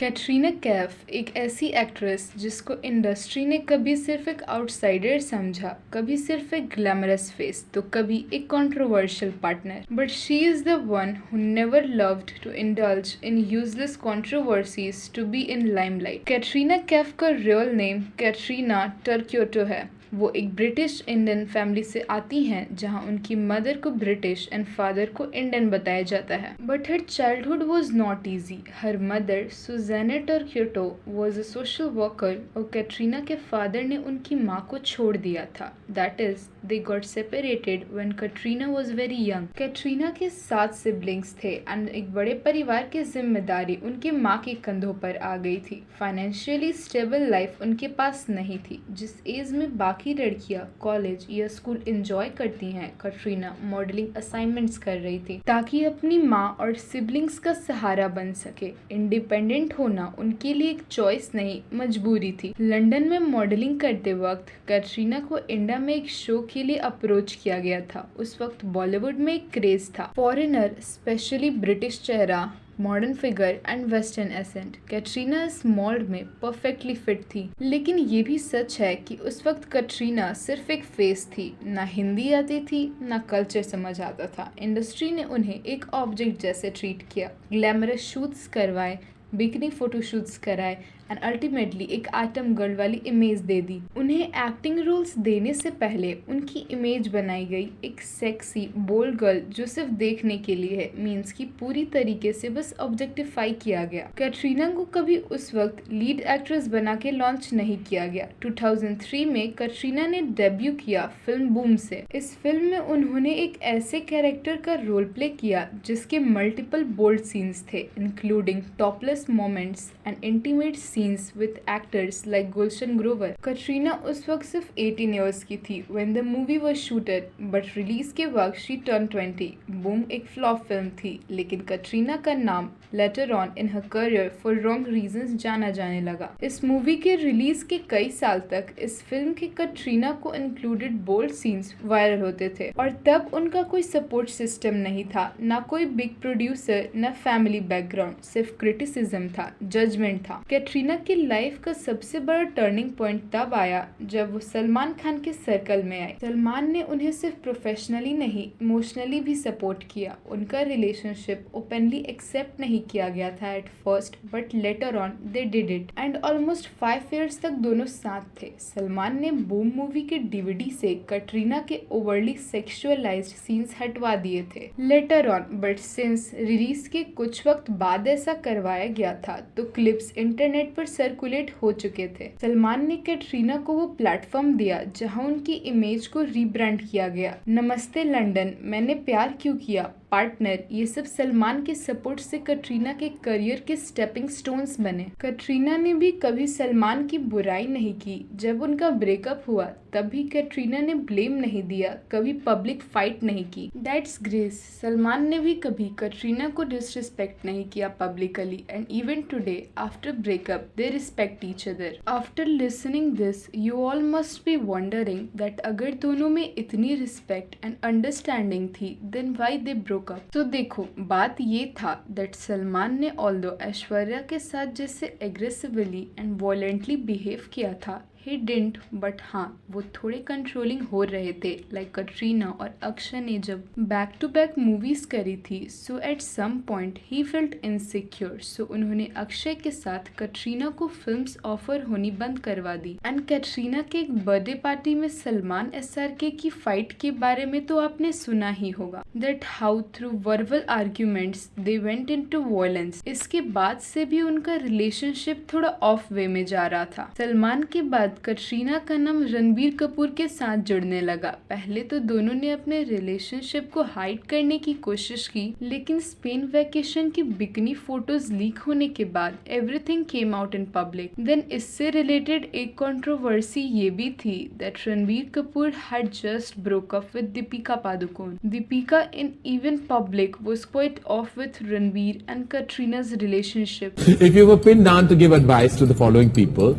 कैटरीना कैफ एक ऐसी एक्ट्रेस जिसको इंडस्ट्री ने कभी सिर्फ एक आउटसाइडर समझा, कभी सिर्फ एक ग्लैमरस फेस, तो कभी एक controversial partner. But she is the one who never loved to indulge in useless controversies to be in limelight. Katrina Kaif का रियल नेम कैटरीना टर्क्योटो है। वो एक ब्रिटिश इंडियन फैमिली से आती हैं जहां उनकी मदर को ब्रिटिश एंड फादर को इंडियन बताया जाता है। But her childhood was not easy. Her mother Suzanne Turquotte was a social worker और कैटरीना के फादर ने उनकी माँ को छोड़ दिया था। That is they got separated when Katrina was very young. Katrina के 7 सिबलिंग्स थे एंड एक बड़े परिवार की जिम्मेदारी उनकी माँ के कंधों पर आ गई थी। फाइनेंशियली स्टेबल लाइफ उनके पास नहीं थी। जिस एज में बाकी लड़कियां कॉलेज या स्कूल एंजॉय करती हैं, कैटरीना मॉडलिंग असाइनमेंट्स कर रही थी ताकि अपनी माँ और सिबलिंग्स का सहारा बन सके। इंडिपेंडेंट होना उनके लिए एक चॉइस नहीं, मजबूरी थी। लंदन में मॉडलिंग करते वक्त कैटरीना को इंडिया में एक शो के लिए अप्रोच किया गया था। उस वक्त बॉलीवुड में एक क्रेज था। फॉरेनर, स्पेशली ब्रिटिश चेहरा, modern figure and western accent. Katrina इस मोल्ड में परफेक्टली फिट थी। लेकिन ये भी सच है कि उस वक्त कैटरीना सिर्फ एक फेस थी। ना हिंदी आती थी, ना कल्चर समझ आता था। इंडस्ट्री ने उन्हें एक ऑब्जेक्ट जैसे ट्रीट किया, ग्लैमरस शूट्स करवाए, बिकनी फोटोशूट्स कराए एंड अल्टीमेटली एक आइटम गर्ल वाली इमेज दे दी। उन्हें एक्टिंग रोल्स देने से पहले उनकी इमेज बनाई गई एक सेक्सी बोल्ड गर्ल जो सिर्फ देखने के लिए है, मीन्स की पूरी तरीके से बस ऑब्जेक्टिफाई किया गया। कैटरीना को कभी उस वक्त लीड एक्ट्रेस बना के लॉन्च नहीं किया गया। 2003 में कैटरीना ने डेब्यू किया फिल्म बूम से। इस फिल्म में उन्होंने एक ऐसे कैरेक्टर का रोल प्ले किया जिसके मल्टीपल बोल्ड सीन्स थे, including topless moments and intimate scenes with actors like Gulshan Grover. Katrina उस वक्त सिर्फ 18 years की थी when the movie was shooted, but release के वक्त she turned 20. बूम एक फ्लॉप फिल्म थी, लेकिन कैटरीना का नाम later on in her career for wrong reasons जाना जाने लगा। इस मूवी के रिलीज के कई साल तक इस फिल्म के कैटरीना को इंक्लूडेड बोल्ड सीन्स वायरल होते थे और तब उनका कोई सपोर्ट सिस्टम नहीं था, ना कोई बिग प्रोड्यूसर, ना फैमिली बैकग्राउंड, सिर्फ क्रिटिसिज्म था, जजमेंट था। कैटरीना की लाइफ का सबसे बड़ा टर्निंग पॉइंट तब आया जब वो सलमान खान के सर्कल में आए। सलमान ने उन्हें सिर्फ प्रोफेशनली नहीं, इमोशनली भी सपोर्ट किया। उनका रिलेशनशिप ओपनली एक्सेप्ट नहीं किया गया था at first, but later on they did it and almost 5 years तक दोनों साथ थे। सलमान ने बूम मूवी के डीवीडी से कैटरीना के ओवरली सेक्सुअलाइज्ड सीन्स हटवा दिए थे later on, but since release के कुछ वक्त बाद ऐसा करवाया गया था तो क्लिप्स इंटरनेट पर सर्कुलेट हो चुके थे। सलमान ने कैटरीना को वो प्लेटफॉर्म दिया जहां उनकी इमेज को रीब्रांड किया गया। नमस्ते लंदन, मैंने प्यार क्यों किया, पार्टनर, ये सब सलमान के सपोर्ट से कैटरीना के करियर के स्टेपिंग स्टोन्स बने। कैटरीना ने भी कभी सलमान की बुराई नहीं की। जब उनका ब्रेकअप हुआ तब भी कैटरीना ने ब्लेम नहीं दिया, कभी पब्लिक फाइट नहीं की। That's grace. सलमान ने भी कभी कैटरीना को डिसरिस्पेक्ट नहीं किया publicly and even today after breakup they respect each other. After listening this you all must be wondering that अगर दोनों में इतनी रिस्पेक्ट एंड अंडरस्टैंडिंग थी then why they broke up. तो देखो, बात ये था दैट सलमान ने ऑल्दो ऐश्वर्या के साथ जैसे एग्रेसिवली एंड वॉयलेंटली बिहेव किया था, ही डिडंट, बट हाँ वो थोड़े कंट्रोलिंग हो रहे थे लाइक कैटरीना और अक्षय ने जब बैक टू बैक मूवीज करी थी। So at some point he felt insecure, so उन्होंने अक्षय के साथ कैटरीना को फिल्म्स ऑफर होनी बंद करवा दी। एंड कैटरीना के एक बर्थडे पार्टी में सलमान SRK की फाइट के बारे में तो आपने सुना ही होगा, that how through verbal arguments they went into violence. इसके बाद से भी उनका रिलेशनशिप थोड़ा ऑफ वे में जा रहा था। सलमान के बाद कैटरीना का नाम रणबीर कपूर के साथ जुड़ने लगा। पहले तो दोनों ने अपने रिलेशनशिप को हाइड करने की कोशिश की, लेकिन स्पेन वेकेशन की बिकनी फोटोज लीक होने के बाद everything came out in public. Then इससे रिलेटेड एक कंट्रोवर्सी ये भी थी that Ranbir Kapoor had just broke up with Deepika Padukone. Deepika in even public was quite off with Ranbir and Katrina's relationship. If you were pinned down to give advice to the following people,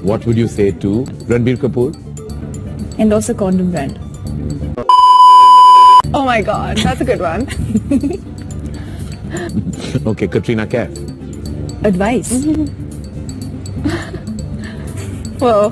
what would you say to Ranbir Kapoor? Endorse a condom brand. Oh my god, that's a good one. Okay, Katrina Kaif. Advice? Well,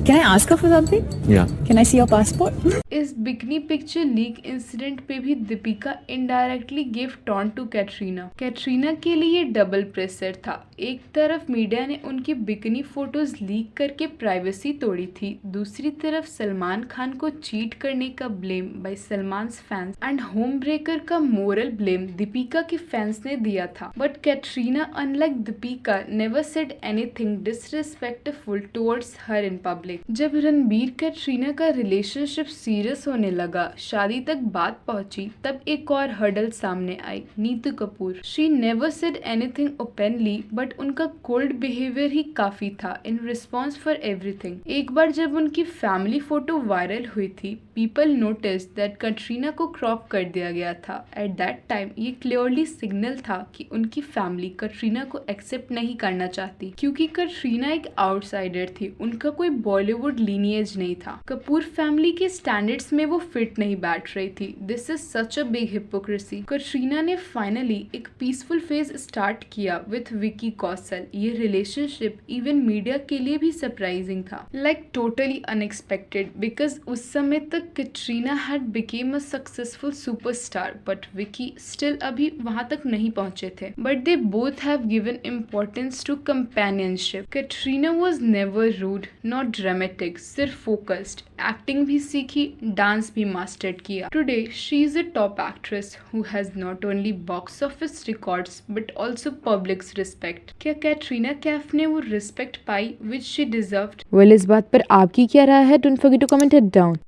can I ask her for something? Yeah. Can I see your passport? इस bikini picture leak incident पे भी Deepika indirectly give taunt to Katrina. Katrina के लिए ये double pressure था। एक तरफ media ने उनकी बिकनी फोटोज लीक करके प्राइवेसी तोड़ी थी, दूसरी तरफ सलमान खान को चीट करने का blame by Salman fans and home breaker का मोरल ब्लेम दीपिका के फैंस ने दिया था। But Katrina unlike Deepika never said anything disrespectful towards her in public. जब रणबीर कैटरीना का रिलेशनशिप सीरियस होने लगा, शादी तक बात पहुंची, तब एक और हर्डल सामने आई, Neetu Kapoor. She never said anything openly, but उनका कोल्ड बिहेवियर ही काफी था इन रिस्पॉन्स फॉर एवरीथिंग। एक बार जब उनकी फैमिली फोटो वायरल हुई थी, पीपल नोटिस दैट कैटरीना को क्रॉप कर दिया गया था। एट दैट टाइम ये क्लियरली सिग्नल था कि उनकी फैमिली कैटरीना को एक्सेप्ट नहीं करना चाहती, क्योंकि कैटरीना एक आउटसाइडर थी, उनका कोई बॉलीवुड लीनिएज नहीं था। कपूर फैमिली के स्टैंडर्ड्स में वो फिट नहीं बैठ रही थी। This is such a big hypocrisy. Katrina ने फाइनली एक पीसफुल फेज स्टार्ट किया विथ विकी कौशल। ये रिलेशनशिप इवन मीडिया के लिए भी सरप्राइजिंग था, लाइक टोटली अनएक्सपेक्टेड, बिकॉज उस समय तक Katrina had become a successful superstar, but Vicky still अभी वहां तक नहीं पहुंचे थे। But they both have given importance to companionship. Katrina was never rude, not dramatic, सिर्फ फोकस्ड। एक्टिंग भी सीखी, डांस भी मास्टर्ड किया। Today she is a top actress who has not only box office records but also public's respect. क्या कैटरीना कैफ ने वो respect पाई which she deserved? Well, इस बात पर आपकी क्या राय है? Don't forget to comment it down.